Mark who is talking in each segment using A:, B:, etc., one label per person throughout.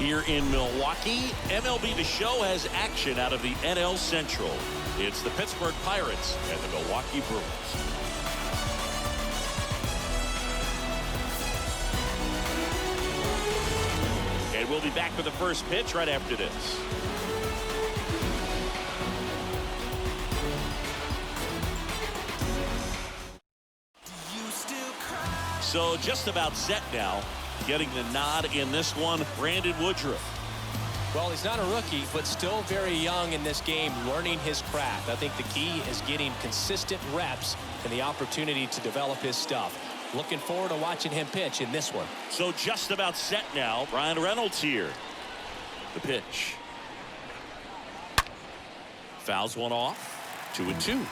A: Here in Milwaukee, MLB The Show has action out of the NL Central. It's the Pittsburgh Pirates and the Milwaukee Brewers. And we'll be back with the first pitch right after this. So just about set now. Getting the nod in this one, Brandon Woodruff.
B: Well, he's not a rookie, but still very young in this game, learning his craft. I think the key is getting consistent reps and the opportunity to develop his stuff. Looking forward to watching him pitch in this one.
A: So just about set now. Ryan Reynolds here. The pitch. Fouls one off. 2-2.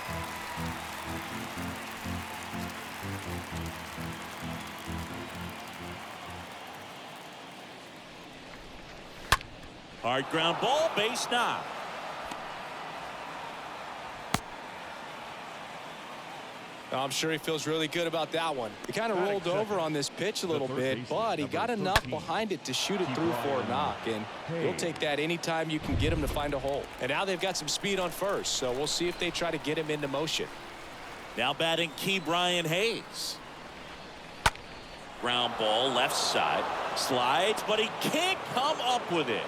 A: Hard ground ball, base knock.
B: I'm sure he feels really good about that one. He kind of rolled over on this pitch a little bit, but he got enough behind it to shoot it through for a knock, and he'll take that anytime you can get him to find a hole. And now they've got some speed on first, so we'll see if they try to get him into motion.
A: Now batting key Brian Hayes. Ground ball left side. Slides, but he can't come up with it.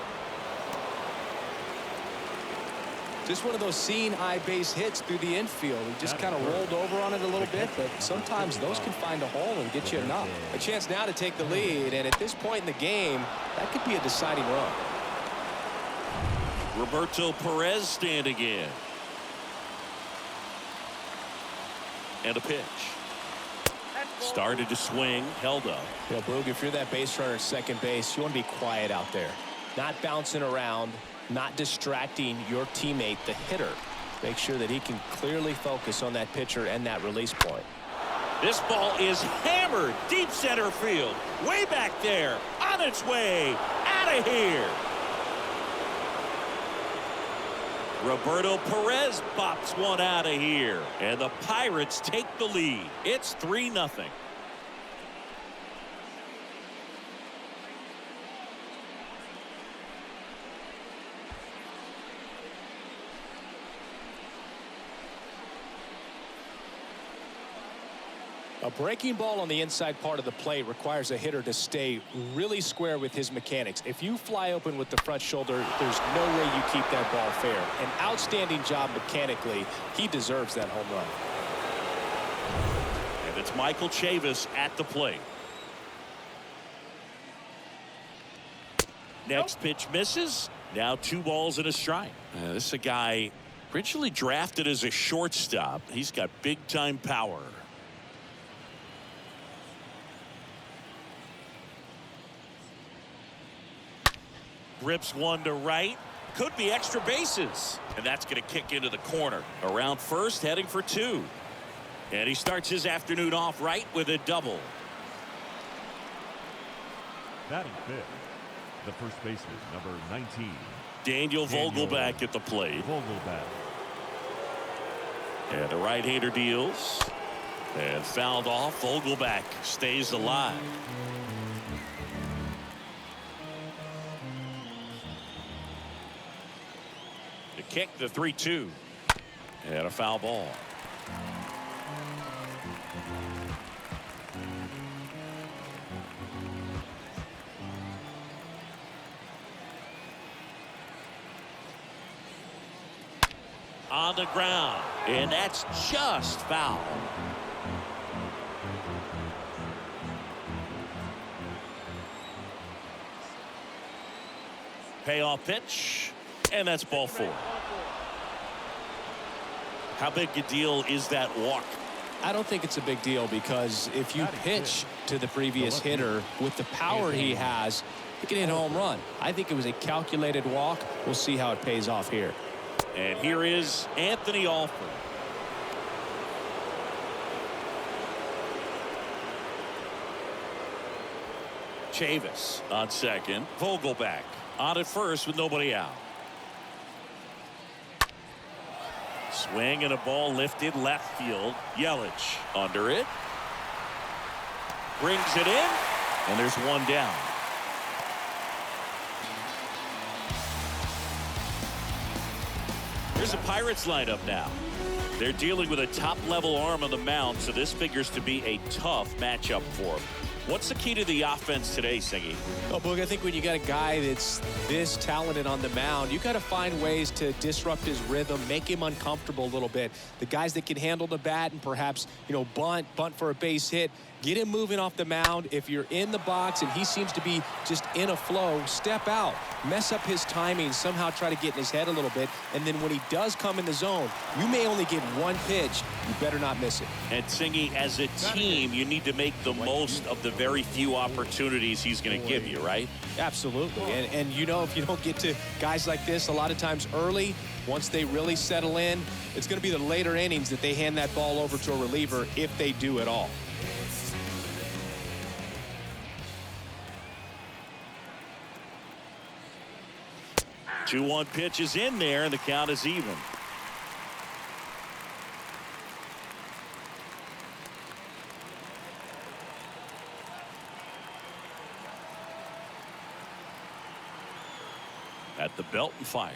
B: Just one of those seeing eye base hits through the infield. He just kind of rolled over on it a little bit, but sometimes those can find a hole and get you a knock. A chance now to take the lead, and at this point in the game, that could be a deciding run.
A: Roberto Perez standing in. And a pitch. Started to swing, held up.
B: You know, Brugge, if you're that base runner at second base, you want to be quiet out there. Not bouncing around, not distracting your teammate, the hitter. Make sure that he can clearly focus on that pitcher and that release point.
A: This ball is hammered deep center field. Way back there. On its way. Out of here. Roberto Perez bops one out of here. And the Pirates take the lead. It's 3-0.
B: A breaking ball on the inside part of the plate requires a hitter to stay really square with his mechanics. If you fly open with the front shoulder, there's no way you keep that ball fair. An outstanding job mechanically. He deserves that home run.
A: And it's Michael Chavis at the plate. Next pitch misses. Now 2 balls and a strike. This is a guy originally drafted as a shortstop. He's got big-time power. Rips one to right. Could be extra bases. And that's going to kick into the corner. Around first, heading for 2. And he starts his afternoon off right with a double.
C: Batting fifth, the first baseman, number 19.
A: Daniel Vogelback at the plate.
C: Vogelback.
A: And the right-hander deals. And fouled off. Vogelback stays alive. Kick, the 3-2, and a foul ball. On the ground, and that's just foul. Payoff pitch, and that's ball 4. How big a deal is that walk?
B: I don't think it's a big deal, because if you pitch to the previous hitter with the power he has, he can hit a home run. I think it was a calculated walk. We'll see how it pays off here.
A: And here is Anthony Alford. Chavis on second. Vogelback on at first with nobody out. Swing and a ball lifted left field. Yelich under it. Brings it in. And there's one down. Here's a Pirates lineup now. They're dealing with a top-level arm on the mound, so this figures to be a tough matchup for them. What's the key to the offense today, Singy?
B: Oh, Boog, I think when you got a guy that's this talented on the mound, you got to find ways to disrupt his rhythm, make him uncomfortable a little bit. The guys that can handle the bat and perhaps, bunt for a base hit, get him moving off the mound. If you're in the box and he seems to be just in a flow, step out, mess up his timing, somehow try to get in his head a little bit. And then when he does come in the zone, you may only get one pitch. You better not miss it.
A: And Singy, as a team, you need to make the most of the very few opportunities he's going to give you, right?
B: Absolutely. And if you don't get to guys like this a lot of times early, once they really settle in, it's going to be the later innings that they hand that ball over to a reliever if they do at all.
A: Two-one pitch is in there, and the count is even. At the belt and fires.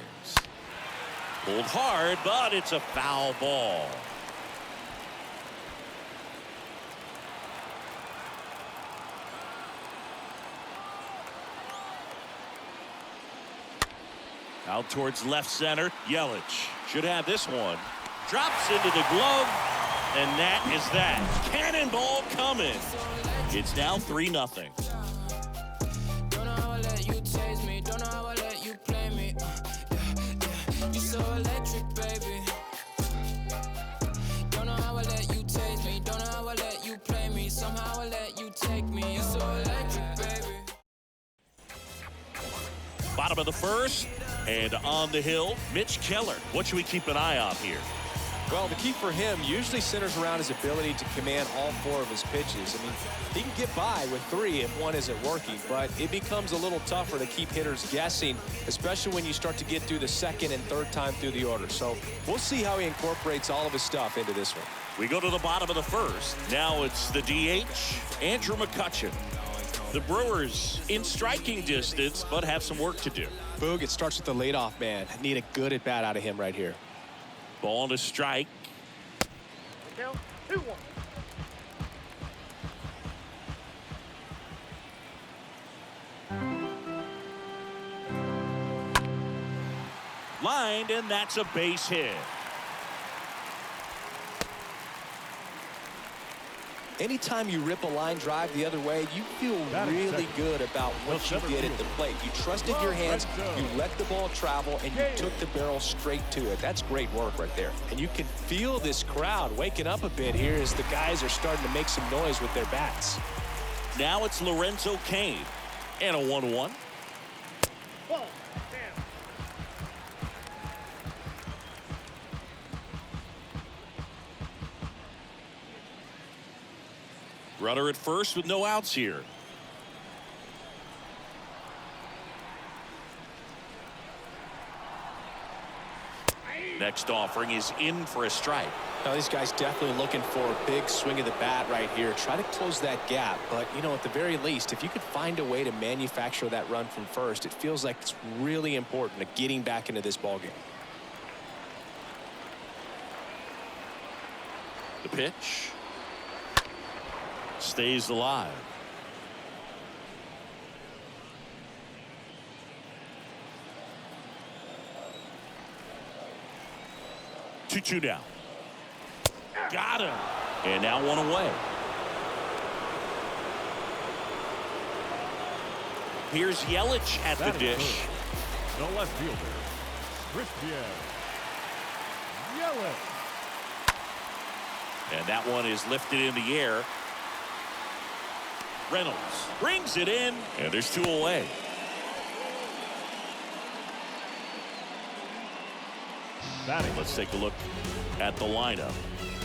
A: Pulled hard, but it's a foul ball. Out towards left center. Yelich should have this one. Drops into the glove, and that is that. Cannonball coming. It's now 3-0.
D: Don't know how I let you taste me. Don't know how I let you play me. You so electric, baby. Don't know how I let you taste me. Don't know how I let you play me. Somehow I let you take me. You so electric, baby.
A: Bottom of the first. And on the hill, Mitch Keller. What should we keep an eye on here?
B: Well, the key for him usually centers around his ability to command all four of his pitches. I mean, he can get by with three if one isn't working, but it becomes a little tougher to keep hitters guessing, especially when you start to get through the second and third time through the order. So we'll see how he incorporates all of his stuff into this one.
A: We go to the bottom of the first. Now it's the DH, Andrew McCutchen. The Brewers in striking distance, but have some work to do.
B: Boog, it starts with the leadoff man. Need a good at bat out of him right here.
A: Ball to strike.
E: Count 2-1.
A: Lined, and that's a base hit.
B: Anytime you rip a line drive the other way, you feel really good about what you did at the plate. You trusted your hands, you let the ball travel, and you took the barrel straight to it. That's great work right there. And you can feel this crowd waking up a bit here as the guys are starting to make some noise with their bats.
A: Now it's Lorenzo Cain. And a 1-1. Runner at first with no outs here. Next offering is in for a strike.
B: Now, these guys definitely looking for a big swing of the bat right here. Try to close that gap. But, at the very least, if you could find a way to manufacture that run from first, it feels like it's really important to getting back into this ballgame.
A: The pitch. Stays alive. Two down. Got him. And now one away. Here's Yelich at the dish.
C: The left fielder, Christian Yelich.
A: And that one is lifted in the air. Reynolds brings it in, and there's two away. Let's take a look at the lineup.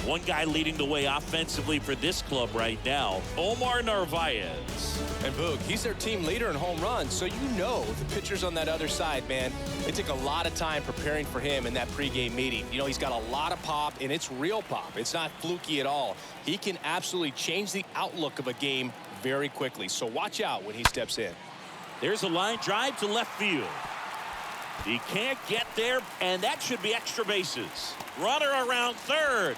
A: One guy leading the way offensively for this club right now, Omar Narvaez.
B: And Boog, he's their team leader in home runs, so the pitchers on that other side, man, it took a lot of time preparing for him in that pregame meeting. He's got a lot of pop, and it's real pop. It's not fluky at all. He can absolutely change the outlook of a game very quickly, so watch out when he steps in.
A: There's a line drive to left field. He can't get there, and that should be extra bases. Runner around third.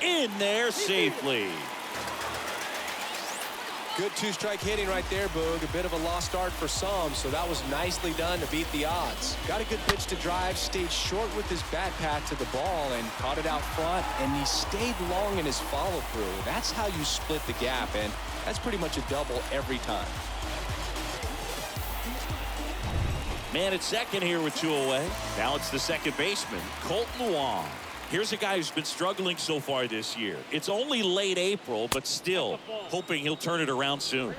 A: In there safely.
B: Good two-strike hitting right there, Boog. A bit of a lost start for some, so that was nicely done to beat the odds. Got a good pitch to drive, stayed short with his bat path to the ball, and caught it out front, and he stayed long in his follow-through. That's how you split the gap, and that's pretty much a double every time.
A: Man at second here with 2 away. Now it's the second baseman, Colton Wong. Here's a guy who's been struggling so far this year. It's only late April, but still hoping he'll turn it around soon.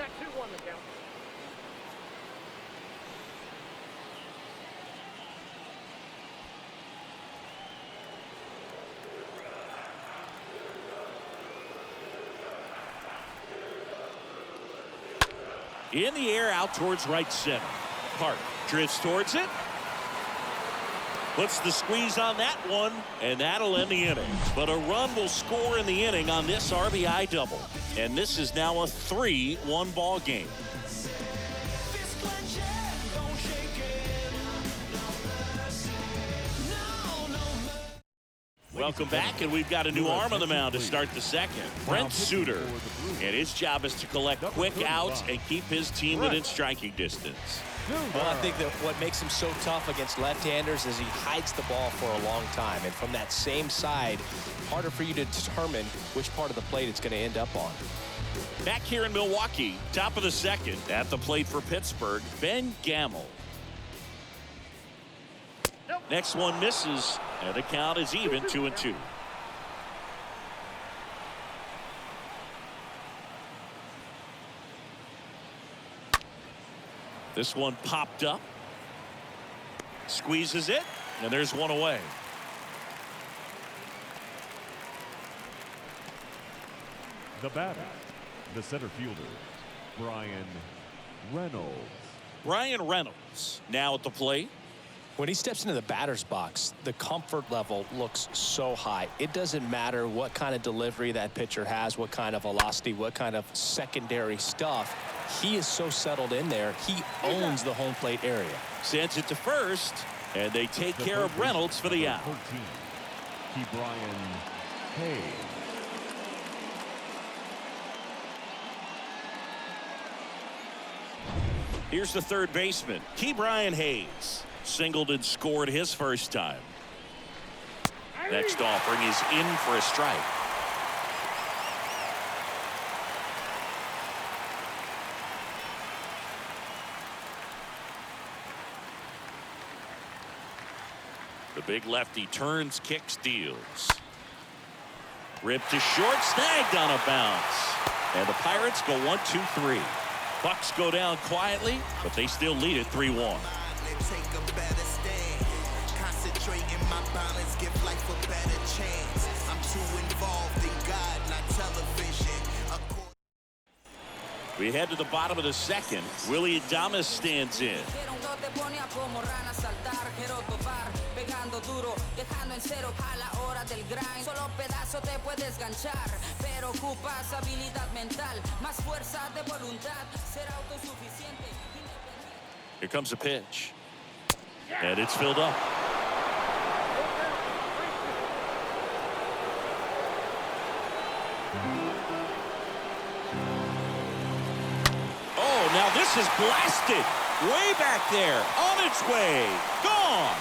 A: In the air out towards right center. Park drifts towards it. Puts the squeeze on that one, and that'll end the inning. But a run will score in the inning on this RBI double. And this is now a 3-1 ball game. Welcome back, and we've got a new arm on the mound to start the second. Brent Suter. And his job is to collect quick outs and keep his team within striking distance.
B: Well, I think that what makes him so tough against left-handers is he hides the ball for a long time. And from that same side, harder for you to determine which part of the plate it's going to end up on.
A: Back here in Milwaukee, top of the second, at the plate for Pittsburgh, Ben Gamel. Next one misses, and the count is even 2-2. This one popped up. Squeezes it, and there's one away.
C: The batter, the center fielder, Brian Reynolds.
A: Brian Reynolds now at the plate.
B: When he steps into the batter's box, the comfort level looks so high. It doesn't matter what kind of delivery that pitcher has, what kind of velocity, what kind of secondary stuff. He is so settled in there. He owns the home plate area.
A: Sends it to first, and they take care of Reynolds for the out.
C: 13, Brian Hayes.
A: Here's the third baseman, Brian Hayes. Singled and scored his first time. Next offering is in for a strike. The big lefty turns, kicks, deals. Ripped to short, snagged on a bounce. And the Pirates go 1-2-3. Bucks go down quietly, but they still lead it 3-1.
F: Take a better stand. Concentrate in my balance, give life a better chance. I'm too involved in God, not television.
A: We head to the bottom of the second. Willie Adames stands in. Here comes a pitch. And it's filled up. Oh, now this is blasted. Way back there. On its way. Gone.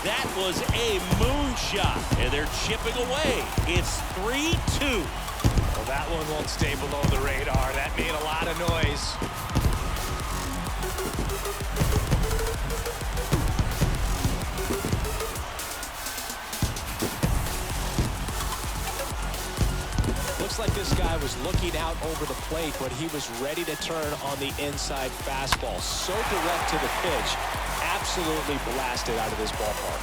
A: That was a moonshot. And they're chipping away. It's 3-2.
B: Well, that one won't stay below the radar. That made a lot of noise. Looks like this guy was looking out over the plate, but he was ready to turn on the inside fastball. So direct to the pitch. Absolutely blasted out of this ballpark.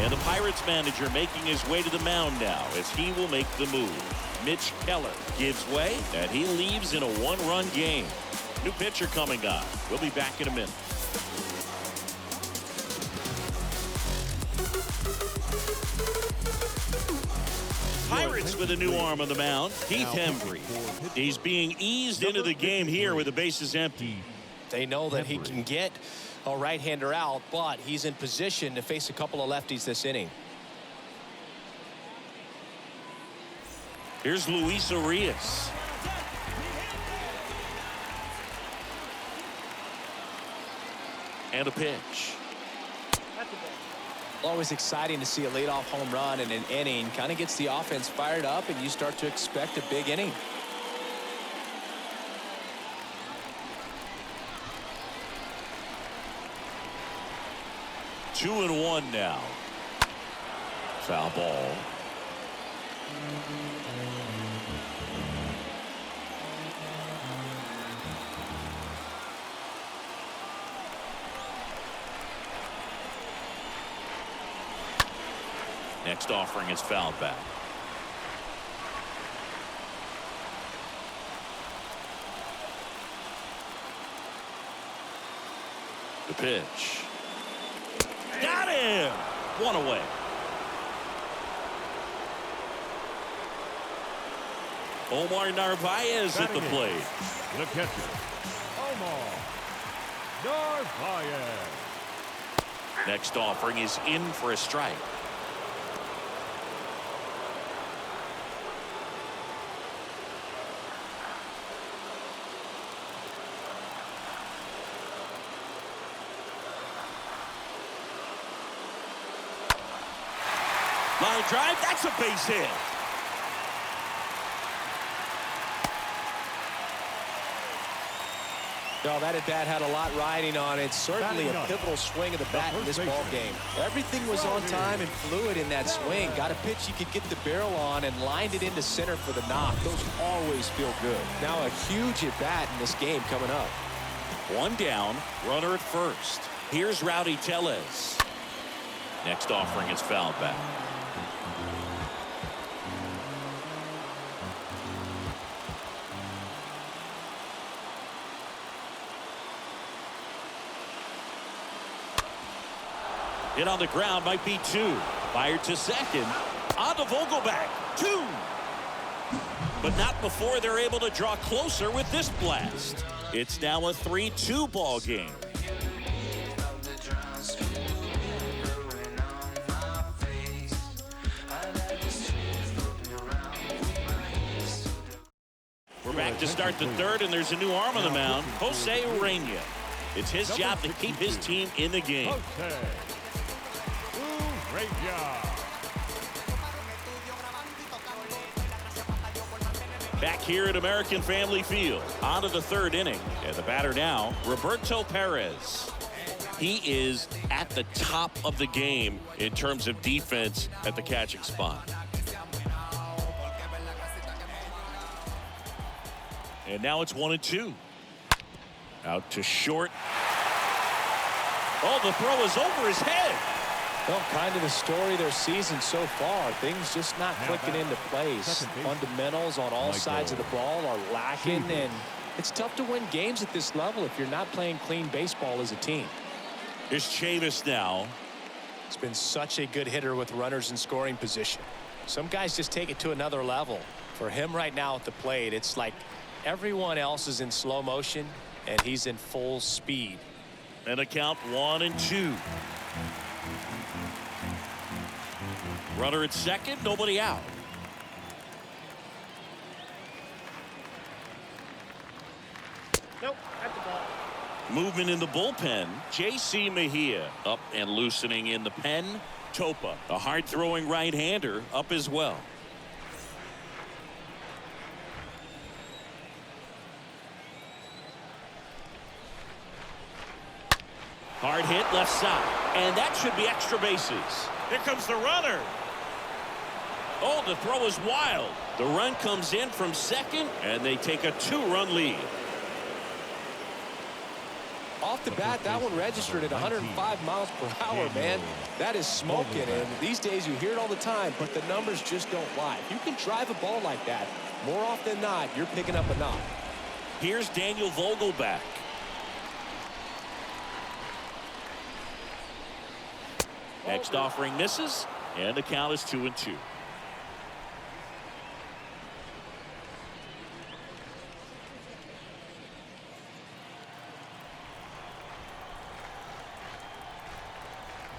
A: And the Pirates manager making his way to the mound now as he will make the move. Mitch Keller gives way, and he leaves in a one-run game. New pitcher coming on. We'll be back in a minute. Pirates Brewers with a new arm on the mound, Keith Hembry. He's being eased into the game here with the bases empty.
B: They know that he can get a right-hander out, but he's in position to face a couple of lefties this inning.
A: Here's Luis Urias. And a pitch.
B: Always exciting to see a leadoff home run in an inning. Kind of gets the offense fired up, and you start to expect a big inning.
A: Two and one now. Foul ball. Next offering is fouled back. The pitch. Got him! One away. Omar Narvaez at the plate.
C: The catcher, Omar Narvaez.
A: Next offering is in for a strike. Line drive, that's a base hit.
B: No, that at bat had a lot riding on it. Certainly a pivotal swing of the bat in this ball game. Everything was on time and fluid in that swing. Got a pitch you could get the barrel on and lined it into center for the knock. Those always feel good. Now a huge at bat in this game coming up.
A: One down, runner at first. Here's Rowdy Tellez. Next offering is fouled back. Hit on the ground, might be two. Fired to second. On to Vogelback. Two. But not before they're able to draw closer with this blast. It's now a 3-2 ball game. We're back to start the third, and there's a new arm on the mound, Jose Urena. It's his job to keep his team in the game. Back here at American Family Field, on to the third inning. And the batter now, Roberto Perez. He is at the top of the game in terms of defense at the catching spot. And now it's 1-2. Out to short. Oh, the throw is over his head.
B: Well, kind of the story of their season so far. Things just not clicking into place. Fundamentals on all sides of the ball are lacking, and it's tough to win games at this level if you're not playing clean baseball as a team.
A: Here's Chavis now.
B: It's been such a good hitter with runners in scoring position. Some guys just take it to another level. For him right now at the plate, it's like everyone else is in slow motion, and he's in full speed.
A: And a count 1-2. Runner at second, nobody out.
E: Nope, at the ball.
A: Movement in the bullpen. J.C. Mejia up and loosening in the pen. Topa, a hard-throwing right-hander, up as well. Hard hit left side, and that should be extra bases. Here comes the runner. Oh, the throw is wild. The run comes in from second, and they take a 2-run lead.
B: Off the bat, that one registered at 105 miles per hour, man. That is smoking, and these days you hear it all the time, but the numbers just don't lie. If you can drive a ball like that, more often than not, you're picking up a knock.
A: Here's Daniel Vogelback. Next offering misses, and the count is 2-2.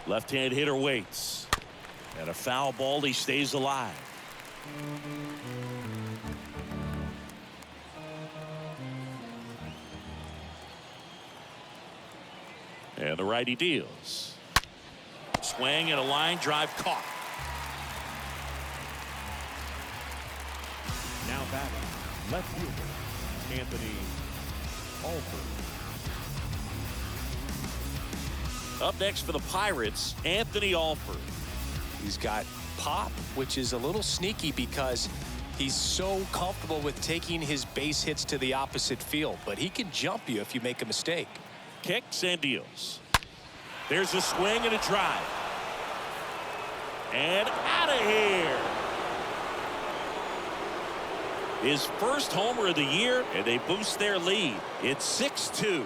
A: Left-hand hitter waits. And a foul ball. He stays alive. And the righty deals. Swing and a line drive caught.
C: Now batting, left fielder, Anthony Alford.
A: Up next for the Pirates, Anthony Alford.
B: He's got pop, which is a little sneaky because he's so comfortable with taking his base hits to the opposite field, but he can jump you if you make a mistake.
A: Kicks and deals. There's a swing and a drive. And out of here. His first homer of the year, and they boost their lead. It's 6-2.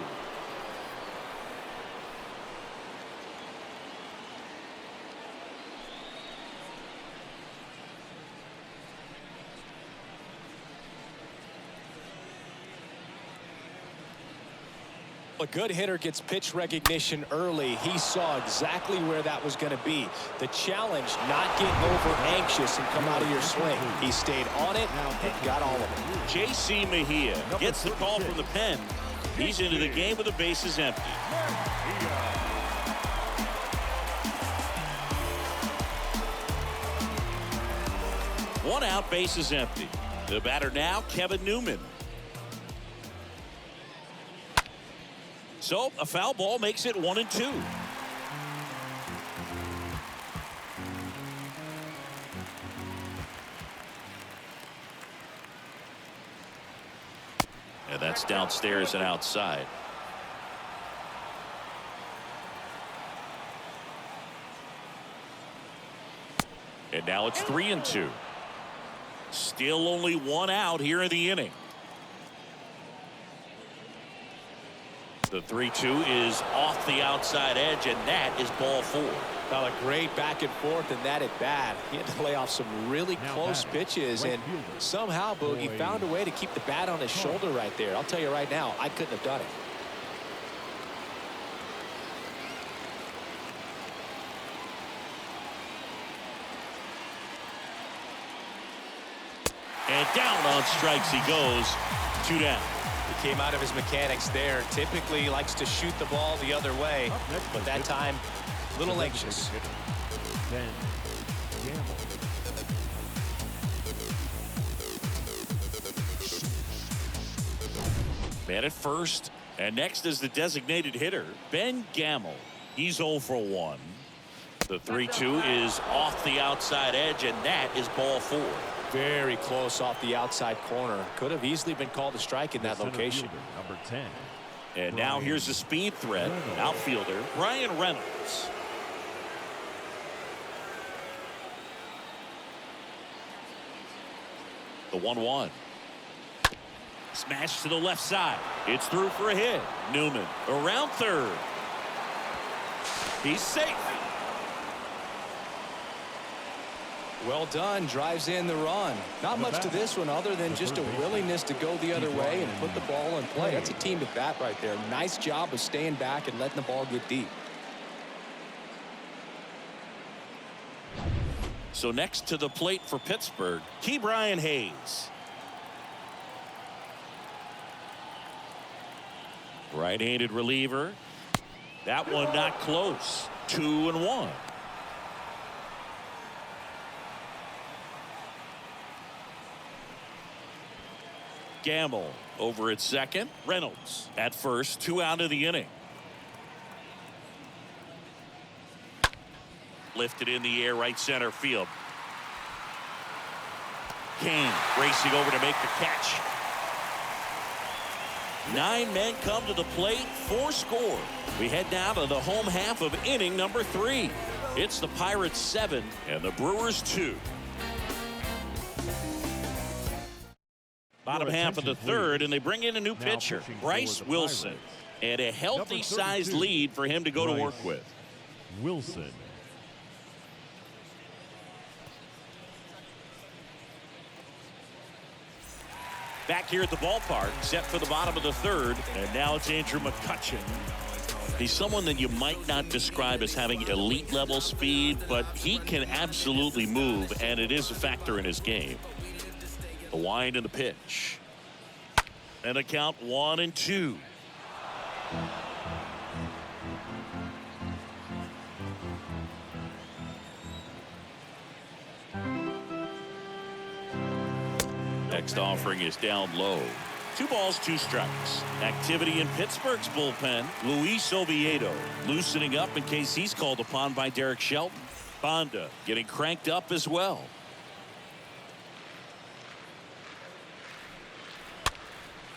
B: A good hitter gets pitch recognition early. He saw exactly where that was going to be. The challenge, not getting over anxious and come out of your swing. He stayed on it and got all of it.
A: J.C. Mejia gets the call from the pen. He's into the game with the bases empty. One out, bases empty. The batter now, Kevin Newman. So a foul ball makes it 1-2. And that's downstairs and outside. And now it's 3-2. Still only one out here in the inning. The 3-2 is off the outside edge, and that is ball 4.
B: Well, a great back and forth, and that at bat. He had to lay off some really close pitches, and somehow Boogie found a way to keep the bat on his shoulder right there. I'll tell you right now, I couldn't have done it.
A: And down on strikes he goes. 2 down.
B: He came out of his mechanics there. Typically likes to shoot the ball the other way, but that time a little anxious.
C: Ben Gamble.
A: Man at first, and next is the designated hitter, Ben Gamble. He's 0 for 1. The 3-2 is off the outside edge, and that is ball 4.
B: Very close off the outside corner. Could have easily been called a strike in that location.
C: Number 10.
A: And now here's a speed threat. Outfielder Brian Reynolds. The 1-1. Smash to the left side. It's through for a hit. Newman around third. He's safe.
B: Well done. Drives in the run. Not much to this one other than just a willingness to go the other way and put the ball in play. That's a team at bat right there. Nice job of staying back and letting the ball get deep.
A: So next to the plate for Pittsburgh, Ke'Bryan Hayes. Right-handed reliever. That one not close. 2-1. Gamble over at second. Reynolds at first. 2 out of the inning. Lifted in the air, right center field. Kane racing over to make the catch. 9 men come to the plate, 4 score. We head now to the home half of inning number 3. It's the Pirates 7 and the Brewers 2. Bottom half of the third, and they bring in a new pitcher, Bryce Wilson, and a healthy sized lead for him to go to work with.
C: Wilson.
A: Back here at the ballpark, set for the bottom of the third, and now it's Andrew McCutchen. He's someone that you might not describe as having elite level speed, but he can absolutely move, and it is a factor in his game. The wind and the pitch. And a count 1-2. Next offering is down low. 2 balls, 2 strikes. Activity in Pittsburgh's bullpen. Luis Oviedo loosening up in case he's called upon by Derek Shelton. Bonda getting cranked up as well.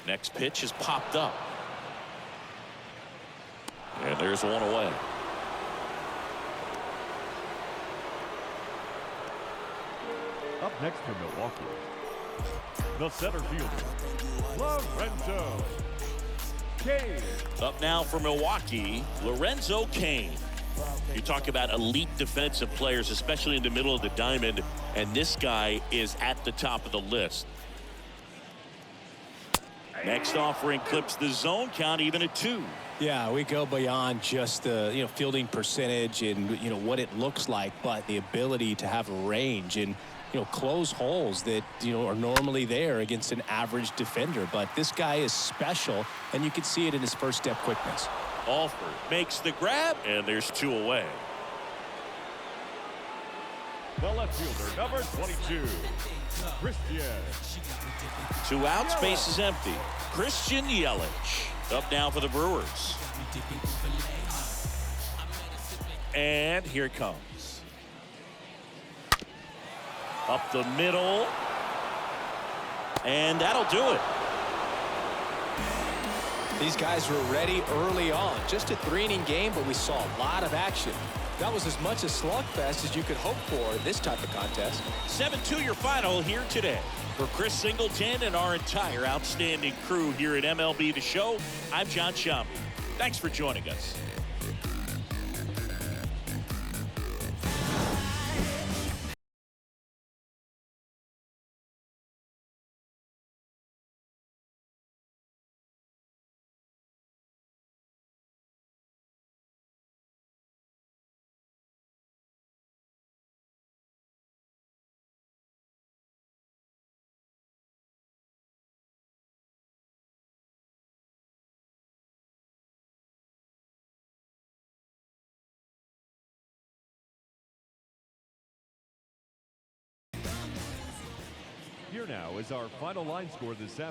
A: Next pitch is popped up. And there's one away.
C: Up next for Milwaukee, the center fielder, Lorenzo Cain.
A: Up now for Milwaukee, Lorenzo Cain. You talk about elite defensive players, especially in the middle of the diamond, and this guy is at the top of the list. Next offering clips the zone count even at 2.
B: Yeah, we go beyond just the fielding percentage and what it looks like, but the ability to have range and close holes that are normally there against an average defender. But this guy is special, and you can see it in his first step quickness.
A: Alford makes the grab, and there's 2 away.
C: The left fielder, number 22, Christian.
A: 2 outs, base is empty. Christian Yelich up now for the Brewers. And here it comes. Up the middle. And that'll do it.
B: These guys were ready early on. Just a 3-inning game, but we saw a lot of action. That was as much a slugfest as you could hope for in this type of contest.
A: 7-2 your final here today. For Chris Singleton and our entire outstanding crew here at MLB The Show, I'm John Shambi. Thanks for joining us.
C: Here now is our final line score this afternoon.